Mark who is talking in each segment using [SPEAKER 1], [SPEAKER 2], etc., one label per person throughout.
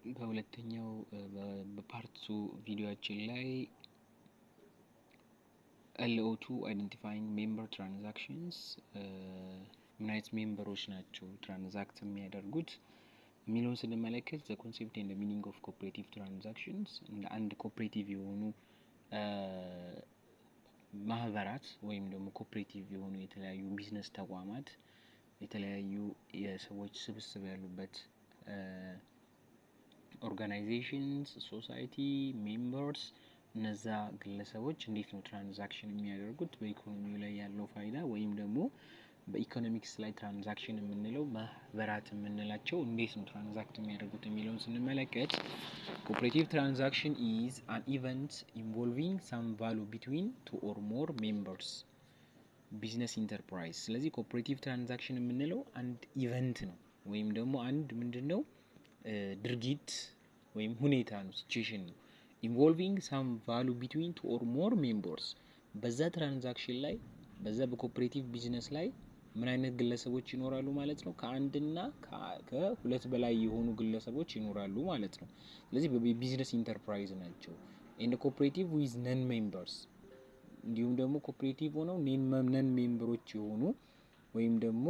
[SPEAKER 1] በሁለተኛው በፓርት 2 ቪዲዮአችን ላይ LO2 identifying member transactions ምን አይነት ሜምበሮች ናቸው ትራንዛክት የሚያደርጉት የሚለውን ስንመለከት the concept and the meaning of cooperative transactions እንደ አንድ ኮኦፕሬቲቭ የሆኑ ማህበራት ወይም ደግሞ ኮኦፕሬቲቭ የሆኑ የተለያዩ ቢዝነስ ተቋማት የተለያዩ የሰዎች ስብስብ ያሉበት ኦርጋናይዜሽንስ ሶሳይቲ ሜምበርስ እነዛ ግለሰቦች እንዴት ነው ትራንዛክሽን የሚያደርጉት በኢኮኖሚው ላይ ያለው ፋይዳ ወይም ደግሞ በኢኮኖሚክስ ላይ ትራንዛክሽን የምንለው ማህበራት የምንላቸው እንዴት ነው ትራንዛክት የሚያደርጉት የሚለውን ስንመለከት cooperative transaction is an event involving some value between two or more members ቢዝነስ ኢንተርፕራይዝ ስለዚህ cooperative transaction የምንለው አንድ ኢቨንት ነው ወይም ደግሞ አንድ ምንድነው ድርጊት ወይም ሁኔታ ነው ሲቹዌሽን ነው involving some value between two or more members በዛ ትራንዛክሽን ላይ በዛ በኮኦፕሬቲቭ ቢዝነስ ላይ ምን አይነት ግለሰቦች ይኖራሉ ማለት ነው ከአንድና ከሁለት በላይ የሆኑ ግለሰቦች ይኖራሉ ማለት ነው ስለዚህ በቢዝነስ ኢንተርፕራይዝ ናቸው and cooperative with non members እንዲሁም ደግሞ ኮኦፕሬቲቭ ሆነው ነን ሜምበሮች የሆኑ ወይም ደግሞ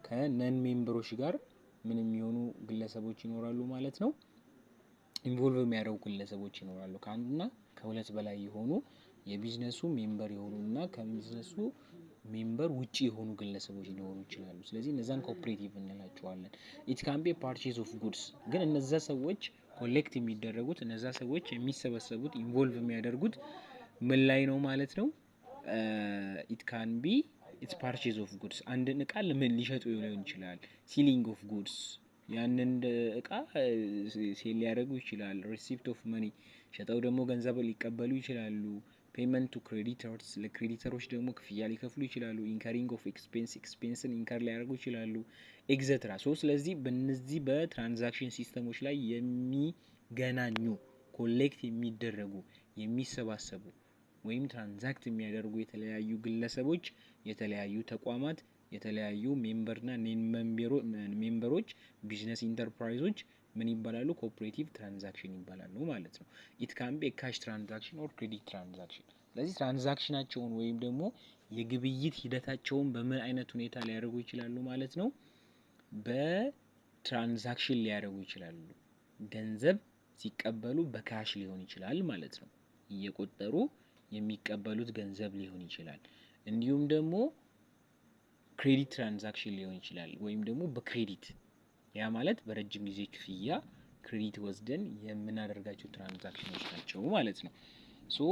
[SPEAKER 1] ከነን ሜምበሮች ጋር ምን የሚሆኑ ግለሰቦች ይኖራሉ ማለት ነው ኢንቮልቭ የሚያደርጉ ግለሰቦች ይኖራሉ ከአንድና ከሁለት በላይ የሆኑ የቢዝነሱ ሜምበር የሆኑና ከቢዝነሱ ሜምበር ውጪ የሆኑ ግለሰቦች ሊኖሩ ይችላሉ ስለዚህ እነዛን ኮኦፕሬቲቭ እንላቸዋለን it can be a purchase of goods ግን እነዛ ሰዎች ኮሌክት የሚደረጉት እነዛ ሰዎች የሚሰበሰቡት ኢንቮልቭ የሚያደርጉት ምን ላይ ነው ማለት ነው it can be it's purchase of goods አንድ እቃ ለምን ሊሸጡ ሊሆን ይችላል selling of goods ያንን እቃ ሴል ሊያደርጉ ይችላል receipt of money ሸጠው ደግሞ ገንዘብ ሊቀበሉ ይችላሉ payment to creditors ለክሬዲተሮች ደግሞ ክፍያ ሊከፍሉ ይችላሉ incurring of expense ኢንከር ሊያደርጉ ይችላሉ etc ስለዚህ በእነዚህ በትራንዛክሽን ሲስተሞች ላይ የሚገናኙ ኮሌክት የሚደረጉ የሚሰባሰቡ ወይም ትራንዛክት የሚያደርጉ የተለያዩ ግለሰቦች የተለያዩ ተቋማት የተለያዩ ሜምበርና ነን ሜምበሮች ቢዝነስ ኢንተርፕራይዞች ምን ይባላሉ ኮኦፕሬቲቭ ትራንዛክሽን ይባላሉ ማለት ነው it can be a cash transaction or credit transaction ስለዚህ ትራንዛክሽናቸውን ወይም ደግሞ የግብይት ሂደታቸውን በምን አይነት ሁኔታ ሊያደርጉ ይችላሉ ማለት ነው በትራንዛክሽን ሊያደርጉ ይችላሉ ገንዘብ ሲቀበሉ በካሽ ሊሆን ይችላል ማለት ነው እየቆጠሩ የሚቀበሉት ገንዘብ ሊሆን ይችላል እንዲሁም ደግሞ ክሬዲት ትራንዛክሽን ሊሆን ይችላል ወይም ደግሞ በክሬዲት ያ ማለት በረጅም ጊዜ ክፍያ ክሬዲት ወስደን የምናደርጋቸው ትራንዛክሽኖች ናቸው ማለት ነው ሶ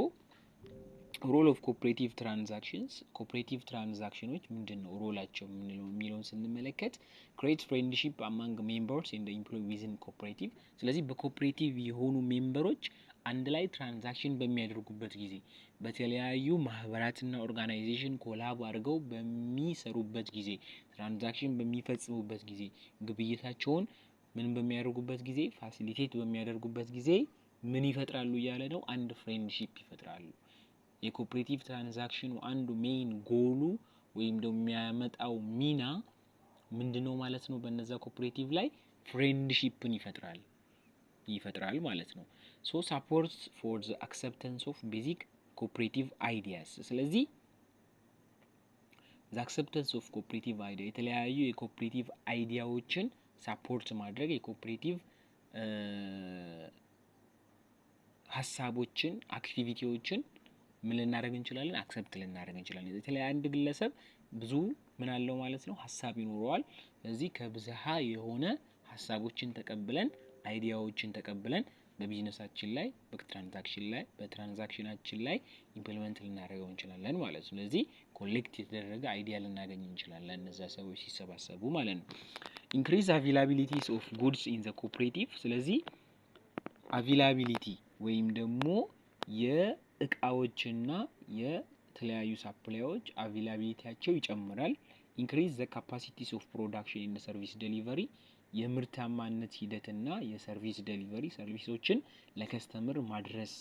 [SPEAKER 1] ሮል ኦፍ ኮኦፕሬቲቭ ትራንዛክሽንስ ኮኦፕሬቲቭ ትራንዛክሽኖች ምንድነው ሮላቸው የሚለውን ስንመለከት create friendship among members and the employee within cooperative ስለዚህ በኮኦፕሬቲቭ የሆኑ ሜምበሮች አንድ ላይ ትራንዛክሽን በሚያደርጉበት ጊዜ በተለያዩ ማህበራትና ኦርጋናይዜሽን ኮላብ አድርገው በሚሰሩበት ጊዜ ትራንዛክሽን በሚፈጽሙበት ጊዜ ግብይታቸውን ምን በሚያደርጉበት ጊዜ ፋሲሊቴት በሚያደርጉበት ጊዜ ምን ይፈጥራሉ እያለ ነው አንድ ፍሬንድሺፕ ይፈጥራሉ የኮኦፕሬቲቭ ትራንዛክሽኑ አንዱ ሜን ጎሉ ወይም ደግሞ የሚያመጣው ሚና ምንድነው ማለት ነው በእነዛ ኮኦፕሬቲቭ ላይ ፍሬንድሺፕን ይፈጥራል ማለት ነው so support for the acceptance of basic cooperative ideas ስለዚህ the acceptance of cooperative idea የተለያዩ የኮኦፕሬቲቭ አይዲያዎችን ሰፖርት ማድረግ የኮኦፕሬቲቭ ሐሳቦችን አክቲቪቲዎችን ምን ልናደርግ እንችላለን አክሰፕት ልናደርግ እንችላለን የተለያየ አንድ ግለሰብ ብዙ ምን አለው ማለት ነው ሐሳብ ይኖረዋል ስለዚህ ከብዝሃ የሆነ ሐሳቦችን ተቀብለን አይዲያዎችን ተቀብለን በቢዝነሳችን ላይ በትራንዛክሽናችን ላይ ኢምፕሊመንት ልናደርገው እንችላለን ማለት ነው ስለዚህ ኮሌክት የተደረገ አይዲያ ልናገኝ እንችላለን እነዛ ሰዎች ሲሰባሰቡ ማለት ነው increase availability of goods in the cooperative ስለዚህ availability ወይም ደግሞ የእቃዎችና የተለያዩ ሳፕላዮች availabilityያቸው ይጨምራል increase the capacities of production in the service delivery የምርታማነት ሂደትና የሰርቪስ ዴሊቨሪ ሰርቪሶችን ለከስተመር ማድረስ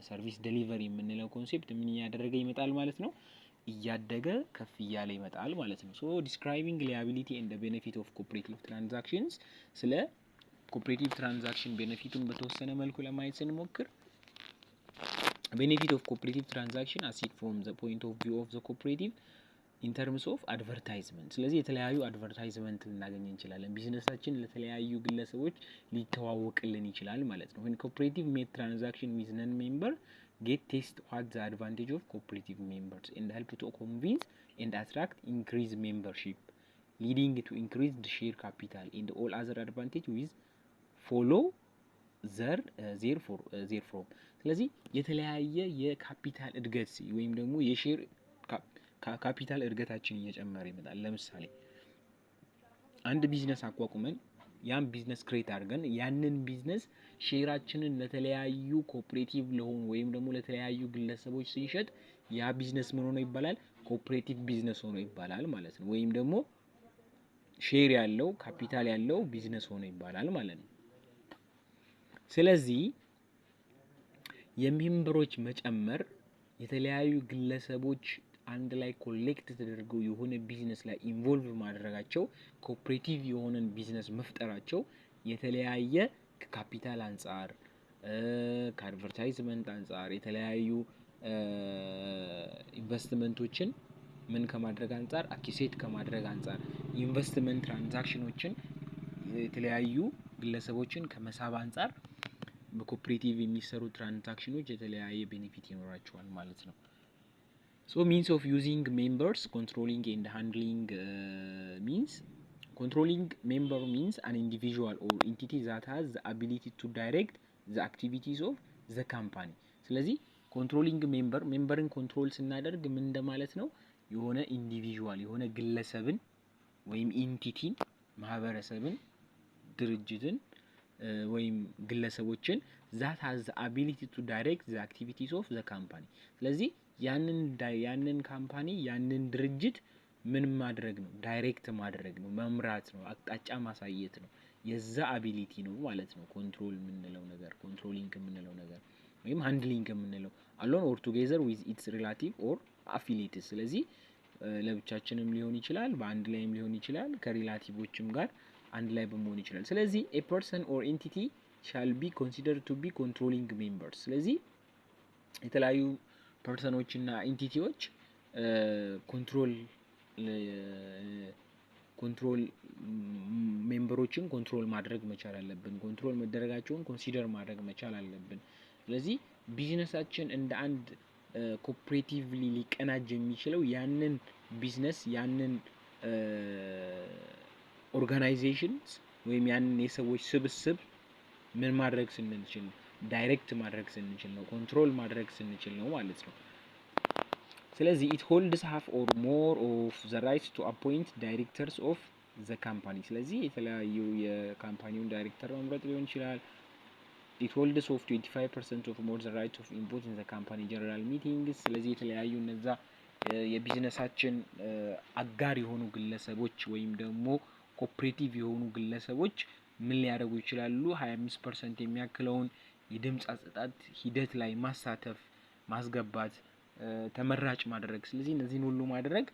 [SPEAKER 1] ሰርቪስ ዴሊቨሪ የምንለው ኮንሴፕት ምን ያደረገ ይመጣል ማለት ነው እያደገ ከፍ እያለ ይመጣል ማለት ነው so describing liability and the benefit of cooperative transactions ስለ ኮኦፕሬቲቭ ትራንዛክሽን ቤኔፊቱን በተወሰነ መልኩ ለማየት ስንሞክር benefit of cooperative transaction as it from the point of view of the cooperative in terms of advertisement ስለዚህ የተለያዩ አድቨርታይዝመንት ልናገኝ እንችላለን ቢዝነሳችን ለተለያዩ ግለሰቦች ሊተዋወቅልን ይችላል ማለት ነው when cooperative made transaction with non member get test what the advantage of cooperative members and help to convince and attract increase membership leading to increased share capital and all other advantage with follow therefore ስለዚህ የተለያየ የካፒታል እድገት ወይም ደግሞ የሼር ካፒታል እድገታችን እየጨመረ ይመጣል ለምሳሌ አንድ ቢዝነስ አቋቁመን ያን ቢዝነስ ክሬት አድርገን ያንን ቢዝነስ ሼራችንን ለተለያዩ ኮኦፕሬቲቭ ለሆኑ ወይም ደግሞ ለተለያዩ ግለሰቦች ሲሸጥ ያ ቢዝነስ ምን ሆኖ ይባላል ኮኦፕሬቲቭ ቢዝነስ ሆኖ ይባላል ማለት ነው ወይም ደግሞ ሼር ያለው ካፒታል ያለው ቢዝነስ ሆኖ ይባላል ማለት ነው ስለዚህ የሜምበሮች መጨመር የተለያዩ ግለሰቦች አንድ ላይ ኮሌክት ተደርገው የሆነ ቢዝነስ ላይ ኢንቮልቭ ማድረጋቸው ኮኦፕሬቲቭ የሆነን ቢዝነስ መፍጠራቸው የተለያየ ካፒታል አንፃር ከአድቨርታይዝመንት አንፃር የተለያዩ ኢንቨስትመንቶችን ምን ከማድረግ አንፃር አኪሴት ከማድረግ አንፃር ኢንቨስትመንት ትራንዛክሽኖችን የተለያዩ ግለሰቦችን ከመሳብ አንፃር በኮኦፕሬቲቭ የሚሰሩ ትራንዛክሽኖች የተለያየ ቤኔፊት ይኖራቸዋል ማለት ነው so means of using members controlling and handling means controlling member means an individual or entity that has the ability to direct the activities of the company ስለዚህ controlling memberን ኮንትሮል ስናደርግ ምን እንደማለት ነው የሆነ ኢንዲቪጁዋል የሆነ ግለሰብን ወይም ኢንቲቲን ማህበረሰብን ድርጅትን ወይም ግለሰቦችን that has the ability to direct the activities of the company ስለዚህ ያንን ካምፓኒ ያንን ድርጅት ምን ማድረግ ነው ዳይሬክት ማድረግ ነው መምራት ነው አቅጣጫ ማሳየት ነው የዛ አቢሊቲ ነው ማለት ነው ኮንትሮል የምንለው ነገር ኮንትሮሊንግ የምንለው ነገር ወይም ሃንድሊንግ የምንለው alone or together with its relative or affiliates ስለዚህ ለብቻችንም ሊሆን ይችላል በአንድ ላይም ሊሆን ይችላል ከሪላቲቮችም ጋር አንድ ላይ በመሆን ይችላል ስለዚህ a person or entity shall be considered to be controlling members ስለዚህ የተለያዩ ፐርሰኖች እና ኢንቲቲዎች ኮንትሮል ሜምበሮችን ኮንትሮል ማድረግ መቻል አለብን ኮንትሮል መደረጋቸውን ኮንሲደር ማድረግ መቻል አለብን ስለዚህ ቢዝነሳችን እንደ አንድ ኮኦፕሬቲቭሊ ሊቀናጅ የሚችለው ያንን ቢዝነስ ያንን ኦርጋናይዜሽንስ ወይም ያንን የሰዎች ስብስብ ምን ማድረግ ስንችል ዳይሬክት ማድረግ ስንችል ነው ኮንትሮል ማድረግ ስንችል ነው ማለት ነው ስለዚህ it holds half or more of the right to appoint directors of the company ስለዚህ የተለያዩ የካምፓኒውን ዳይሬክተር መምረጥ ሊሆን ይችላል it holds of 25% of more the right of input in the company general meetings ስለዚህ የተለያዩ እነዛ የቢዝነሳችን አጋር የሆኑ ግለሰቦች ወይም ደግሞ ኮኦፕሬቲቭ የሆኑ ግለሰቦች ምን ሊያደርጉ ይችላሉ 25% የሚያክለውን የድምጽ አሰጣጥ ሂደት ላይ ማሳተፍ ማስገባት ተመራጭ ማድረግ ስለዚህ እነዚህን ሁሉ ማድረግ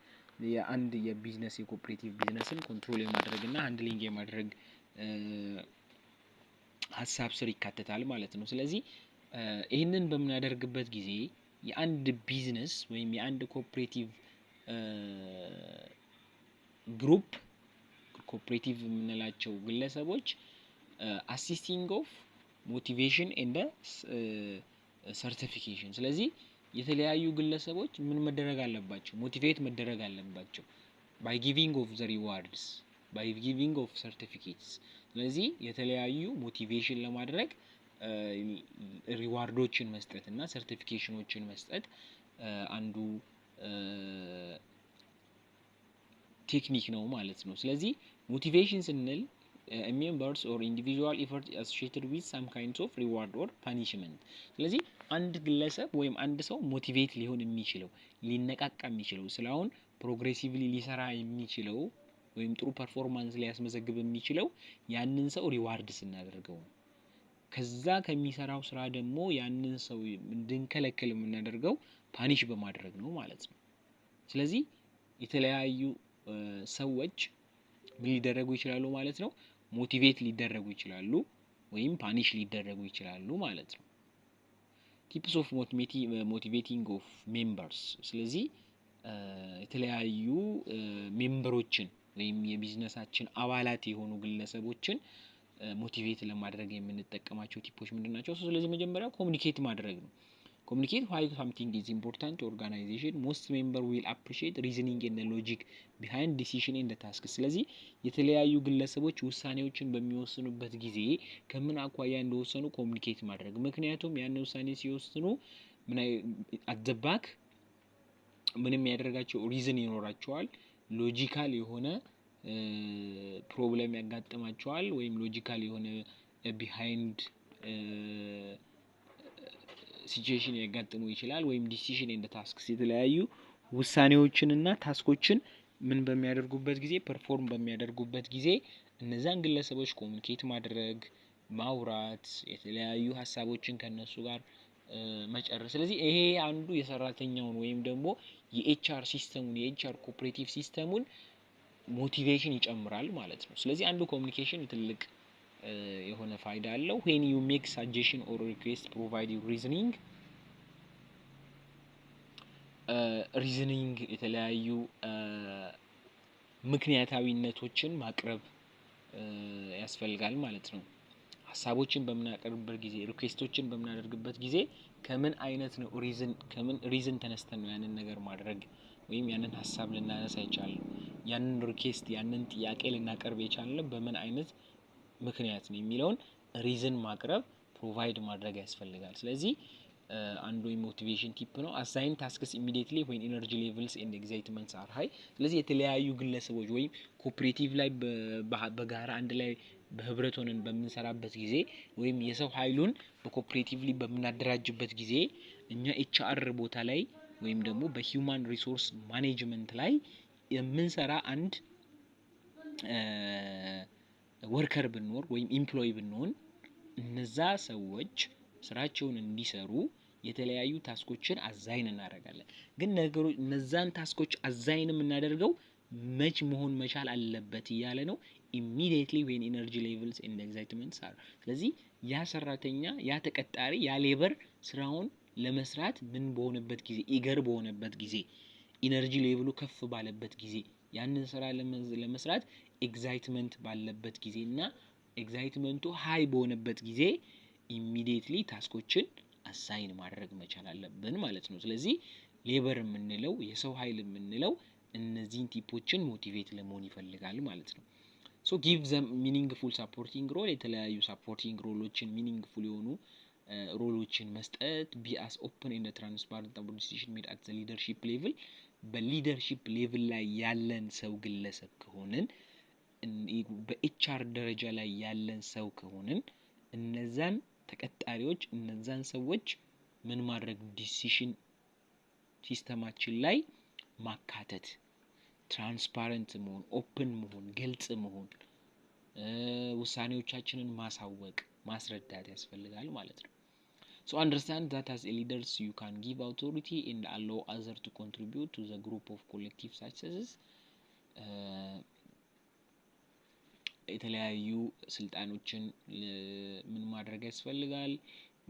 [SPEAKER 1] የአንድ የቢዝነስ የኮኦፕሬቲቭ ቢዝነስን ኮንትሮል የማድረግና ሃንድሊንግ የማድረግ ሐሳብ ስር ይካተታል ማለት ነው ስለዚህ ይሄንን በምናደርግበት ጊዜ የአንድ ቢዝነስ ወይም የአንድ ኮኦፕሬቲቭ ግሩፕ ኮኦፕሬቲቭ የምንላቸው ግለሰቦች assisting of motivation and certification ስለዚህ የተለያዩ ግለሰቦች ምን መደረግ አለባቸው ሞቲቬት መደረግ አለባቸው by giving of the rewards by giving of certificates ስለዚህ የተለያዩ ሞቲቬሽን ለማድረግ ሪዋርዶችን መስጠት እና ሰርቲፊኬሽኖችን መስጠት አንዱ ቴክኒክ ነው ማለት ነው ስለዚህ ሞቲቬሽን ስንል members or individual effort associated with some kinds of reward or punishment ስለዚህ አንድ ግለሰብ ወይም አንድ ሰው ሞቲቬት ሊሆን የሚችለው ሊነቃቃ የሚችለው ስላውን ፕሮግሬሲቭሊ ሊሰራ የሚችለው ወይም ጥሩ ፐርፎርማንስ ሊያስመዘግብ የሚችለው ያንን ሰው ሪዋርድ ስናደርገው ከዛ ከሚሰራው ስራ ደግሞ ያንን ሰው እንድንከለከል የምናደርገው ፓኒሽ በማድረግ ነው ማለት ነው ስለዚህ የተለያዩ ሰዎች ምን ሊደረጉ ይችላሉ ማለት ነው ሞቲቬት ሊደረጉ ይችላሉ ወይም ፓኒሽ ሊደረጉ ይችላሉ ማለት ነው። ቲፕስ ኦፍ ሞቲቬቲንግ ኦፍ ሜምበርስ። ስለዚህ የተለያዩ ሜምበሮችን ወይም የቢዝነሳችን አባላት የሆኑ ግለሰቦችን ሞቲቬት ለማድረግ የምንጠቀማቸው ቲፖች ምንድናቸው? ስለዚህ መጀመሪያው ኮሙኒኬት ማድረግ ነው። ኮሙኒኬት why something is important to organization, most member will appreciate reasoning and the logic behind decision in the task። ስለዚህ የተለያዩ ግለሰቦች ውሳኔዎችን በሚወስኑበት ጊዜ ከምን አኳያ እንደወሰኑ ኮሙኒኬት ማድረግ። ምክንያቱም ያን ውሳኔ ሲወስኑ at the back ምንም ያደርጋቸው ሪዝን ይኖራቸዋል። ሎጂካል የሆነ ፕሮብለም ያጋጥማቸዋል ወይም ሎጂካል የሆነ ቢሃይንድ ሲቹዌሽን ያጋጥሙ ይችላል። ወይም ዲሲዥን ኤንድ ታስክስ የተለያዩ ውሳኔዎችንና ታስኮችን ምን በሚያደርጉበት ጊዜ ፐርፎርም በሚያደርጉበት ጊዜ እነዛን ግለሰቦች ኮሙኒኬት ማድረግ፣ ማውራት፣ የተለያዩ ሀሳቦችን ከነሱ ጋር መጨረስ። ስለዚህ ይሄ አንዱ የሰራተኛውን ወይም ደግሞ የኤችአር ሲስተሙን የኤችአር ኮኦፕሬቲቭ ሲስተሙን ሞቲቬሽን ይጨምራል ማለት ነው። ስለዚህ አንዱ ኮሙኒኬሽን ትልቅ የሆነ ፋይዳ አለው። when you make suggestion or request provide your reasoning የተለያዩ ምክንያታዊነቶችን ማቅረብ ያስፈልጋል ማለት ነው። ሀሳቦችን በምናቀርብበት ጊዜ ሪኩዌስቶችን በምናደርግበት ጊዜ ከምን አይነት ነው ሪዝን ተነስተን ነው ያንን ነገር ማድረግ ወይም ያንን ሀሳብ ልናነሳ የቻልነው ያንን ሪኩዌስት ያንን ጥያቄ ልናቀርብ የቻልነው በምን አይነት ምክንያት ነው የሚለውን ሪዝን ማቅረብ ፕሮቫይድ ማድረግ ያስፈልጋል። ስለዚህ አንዱ የሞቲቬሽን ቲፕ ነው። assign tasks immediately when energy levels and excitement are high። ስለዚህ የተለያዩ ግለሰቦች ወይም ኮኦፕሬቲቭ ላይ በጋራ አንድ ላይ በህብረት ሆነን በምንሰራበት ጊዜ ወይም የሰው ኃይሉን በኮኦፕሬቲቭሊ በምናደራጅበት ጊዜ እኛ ኤችአር ቦታ ላይ ወይም ደግሞ በሂውማን ሪሶርስ ማኔጅመንት ላይ የምንሰራ አንድ ወርከር ብንኖር ወይም ኢምፕሎይ ብንሆን እነዛ ሰዎች ስራቸውን እንዲሰሩ የተለያዩ ታስኮችን አዛይን እናደርጋለን። ግን ነገሮች እነዛን ታስኮች አዛይን የምናደርገው መች መሆን መቻል አለበት እያለ ነው immediately when energy levels and excitements are። ስለዚህ ያ ሰራተኛ ያ ተቀጣሪ ያ ሌበር ስራውን ለመስራት ምን በሆነበት ጊዜ ኢገር በሆነበት ጊዜ ኢነርጂ ሌቭሉ ከፍ ባለበት ጊዜ ያንን ስራ ለመስራት ኤግዛይትመንት ባለበት ጊዜ እና ኤግዛይትመንቱ ሃይ በሆነበት ጊዜ immediately ታስኮችን አሳይን ማድረግ መቻል አለብን ማለት ነው። ስለዚህ ሌበር የምንለው የሰው ኃይል የምንለው እነዚህን ቲፖችን ሞቲቬት ለመሆን ይፈልጋል ማለት ነው። so give them meaningful supporting role የተለያዩ supporting ሮሎችን meaningful የሆኑ ሮሎችን መስጠት be as open and transparent about decision made at the leadership level። በሊደርሺፕ ሌቭል ላይ ያለን ሰው ግለሰብ ከሆነን በኤችአር ደረጃ ላይ ያለን ሰው ከሆነን እነዛን ተቀጣሪዎች እነዛን ሰዎች ምን ማድረግ ዲሲሽን ሲስተማችን ላይ ማካተት፣ ትራንስፓረንት መሆን፣ ኦፕን መሆን፣ ግልጽ መሆን፣ ውሳኔዎቻችንን ማሳወቅ ማስረዳት ያስፈልጋል ማለት ነው። so understand that as a leaders you can give authority and allow others to contribute to the group of collective successes። የተለያዩ ስልጣኖችን ምን ማድረግ ያስፈልጋል?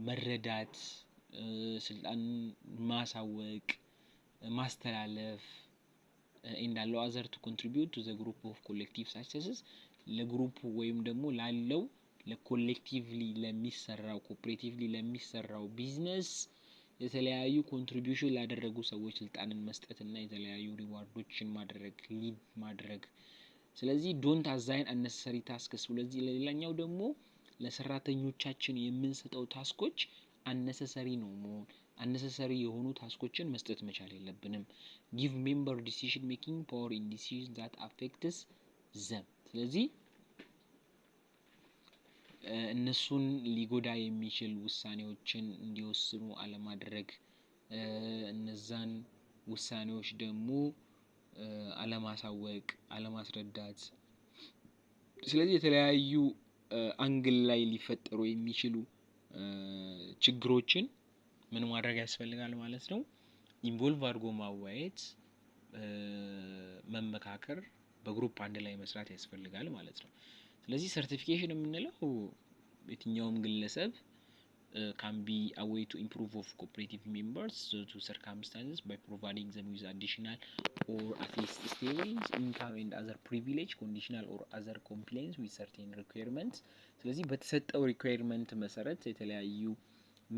[SPEAKER 1] መረዳት፣ ስልጣን ማሳወቅ፣ ማስተላለፍ and allow others to contribute to the group of collective successes። ለግሩፑ ወይም ደግሞ ላለው ለኮሌክቲቭሊ ለሚሰራው ኮኦፕሬቲቭሊ ለሚሰራው ቢዝነስ የተለያዩ ኮንትሪቢዩሽን ላደረጉ ሰዎች ስልጣንን መስጠት እና የተለያዩ ሪዋርዶችን ማድረግ ሊድ ማድረግ። ስለዚህ ዶንት አዛይን unnecessary tasks። ስለዚህ ለሌላኛው ደግሞ ለሰራተኞቻችን የምንሰጠው ታስኮች unnecessary ነው መሆን unnecessary የሆኑ ታስኮችን መስጠት መቻል የለብንም። give member decision making power in decisions that affects them። ስለዚህ እነሱን ሊጎዳ የሚችል ውሳኔዎችን እንዲወስኑ አለማድረግ፣ እነዛን ውሳኔዎች ደግሞ አለማሳወቅ፣ አለማስረዳት። ስለዚህ የተለያዩ አንግል ላይ ሊፈጠሩ የሚችሉ ችግሮችን ምን ማድረግ ያስፈልጋል ማለት ነው? ኢንቮልቭ አድርጎ ማዋየት፣ መመካከር፣ በግሩፕ አንድ ላይ መስራት ያስፈልጋል ማለት ነው። ስለዚህ ሰርቲፊኬሽን የምንለው የትኛውም ግለሰብ can be a way to improve of cooperative members to circumstances by providing them with additional or at least stable income and other privilege conditional or other compliance with certain requirements ስለዚህ በተሰጠው ሪኳየርመንት መሰረት የተለያዩ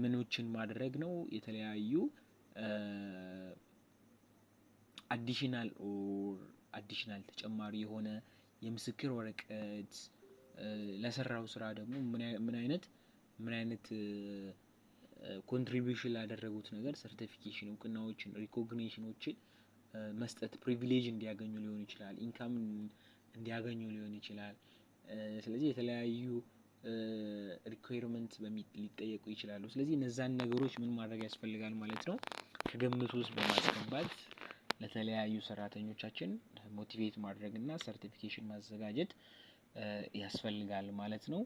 [SPEAKER 1] ምኖችን ማድረግ ነው የተለያዩ አዲሽናል ተጨማሪ የሆነ የምስክር ወረቀት ለሰራው ስራ ደግሞ ምን አይነት ኮንትሪቢዩሽን ላደረጉት ነገር ሰርቲፊኬሽን እውቅናዎችን ሪኮግኒሽኖችን መስጠት ፕሪቪሌጅ እንዲያገኙ ሊሆን ይችላል ኢንካም እንዲያገኙ ሊሆን ይችላል ስለዚህ የተለያዩ ሪኳየርመንት ሊጠየቁ ይችላሉ ስለዚህ እነዛን ነገሮች ምን ማድረግ ያስፈልጋል ማለት ነው ከግምት ውስጥ በማስገባት ለተለያዩ ሰራተኞቻችን ሞቲቬት ማድረግና ሰርቲፊኬሽን ማዘጋጀት ያስፈልጋል ማለት ነው